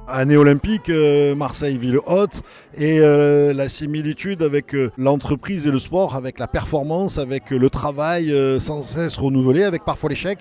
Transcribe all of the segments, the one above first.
Année olympique, Marseille ville haute et la similitude avec l'entreprise et le sport, avec la performance, avec le travail sans cesse renouvelé, avec parfois l'échec,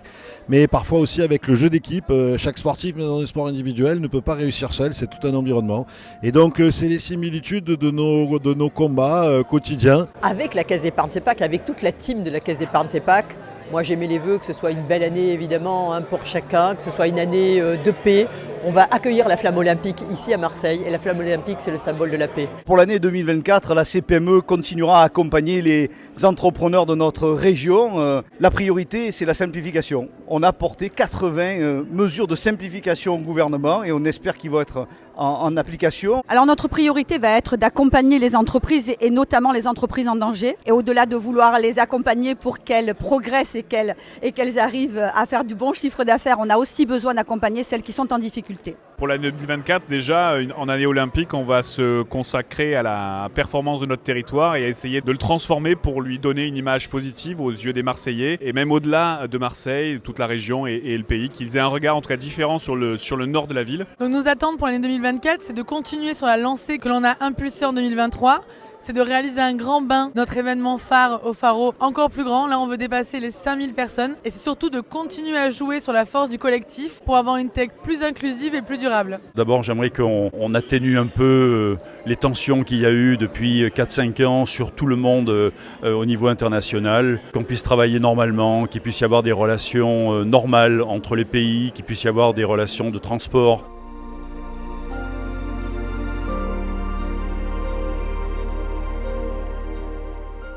mais parfois aussi avec le jeu d'équipe. Chaque sportif, même dans les sports individuels, ne peut pas réussir seul, c'est tout un environnement. Et donc c'est les similitudes de nos combats quotidiens. Avec la Caisse d'épargne CEPAC, avec toute la team de la Caisse d'épargne CEPAC, moi j'ai mis les vœux que ce soit une belle année évidemment pour chacun, que ce soit une année de paix. On va accueillir la flamme olympique ici à Marseille et la flamme olympique c'est le symbole de la paix. Pour l'année 2024, la CPME continuera à accompagner les entrepreneurs de notre région. La priorité c'est la simplification. On a apporté 80 mesures de simplification au gouvernement et on espère qu'ils vont être en application. Alors notre priorité va être d'accompagner les entreprises et notamment les entreprises en danger. Et au-delà de vouloir les accompagner pour qu'elles progressent et qu'elles arrivent à faire du bon chiffre d'affaires, on a aussi besoin d'accompagner celles qui sont en difficulté. Pour l'année 2024, déjà, en année olympique, on va se consacrer à la performance de notre territoire et à essayer de le transformer pour lui donner une image positive aux yeux des Marseillais et même au-delà de Marseille, toute la région et le pays, qu'ils aient un regard en tout cas différent sur le nord de la ville. Donc nos attentes pour l'année 2024, c'est de continuer sur la lancée que l'on a impulsée en 2023. C'est de réaliser un grand bain, notre événement phare au Pharo, encore plus grand. Là, on veut dépasser les 5000 personnes. Et c'est surtout de continuer à jouer sur la force du collectif pour avoir une tech plus inclusive et plus durable. D'abord, j'aimerais qu'on atténue un peu les tensions qu'il y a eu depuis 4-5 ans sur tout le monde au niveau international, qu'on puisse travailler normalement, qu'il puisse y avoir des relations normales entre les pays, qu'il puisse y avoir des relations de transport.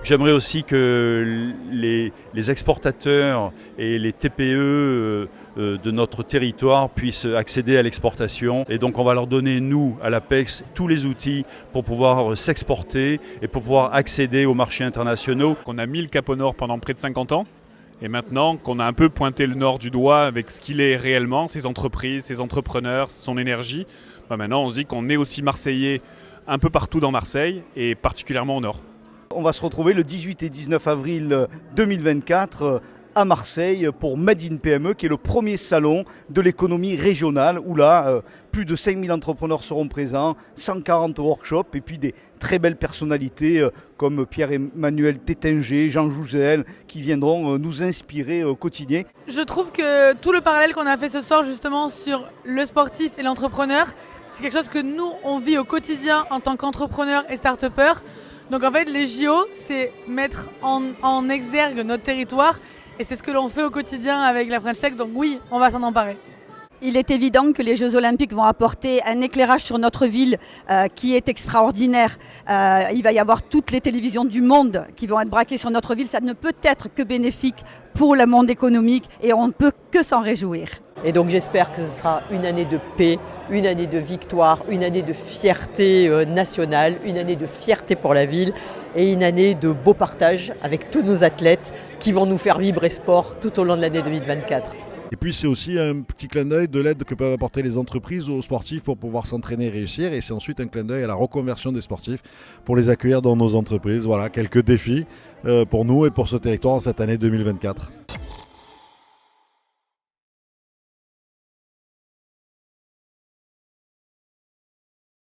J'aimerais aussi que les exportateurs et les TPE de notre territoire puissent accéder à l'exportation. Et donc on va leur donner, nous, à l'APEX, tous les outils pour pouvoir s'exporter et pour pouvoir accéder aux marchés internationaux. On a mis le Cap au Nord pendant près de 50 ans. Et maintenant qu'on a un peu pointé le Nord du doigt avec ce qu'il est réellement, ses entreprises, ses entrepreneurs, son énergie, maintenant on se dit qu'on est aussi Marseillais un peu partout dans Marseille et particulièrement au Nord. On va se retrouver le 18 et 19 avril 2024 à Marseille pour Made in PME, qui est le premier salon de l'économie régionale, où là, plus de 5000 entrepreneurs seront présents, 140 workshops et puis des très belles personnalités comme Pierre-Emmanuel Tétinger, Jean Jouzel, qui viendront nous inspirer au quotidien. Je trouve que tout le parallèle qu'on a fait ce soir justement sur le sportif et l'entrepreneur, c'est quelque chose que nous, on vit au quotidien en tant qu'entrepreneurs et start-upers. Donc en fait, les JO, c'est mettre en exergue notre territoire et c'est ce que l'on fait au quotidien avec la French Tech. Donc oui, on va s'en emparer. Il est évident que les Jeux Olympiques vont apporter un éclairage sur notre ville qui est extraordinaire. Il va y avoir toutes les télévisions du monde qui vont être braquées sur notre ville. Ça ne peut être que bénéfique pour le monde économique et on ne peut que s'en réjouir. Et donc j'espère que ce sera une année de paix, une année de victoire, une année de fierté nationale, une année de fierté pour la ville et une année de beau partage avec tous nos athlètes qui vont nous faire vibrer sport tout au long de l'année 2024. Et puis c'est aussi un petit clin d'œil de l'aide que peuvent apporter les entreprises aux sportifs pour pouvoir s'entraîner et réussir. Et c'est ensuite un clin d'œil à la reconversion des sportifs pour les accueillir dans nos entreprises. Voilà, quelques défis pour nous et pour ce territoire en cette année 2024.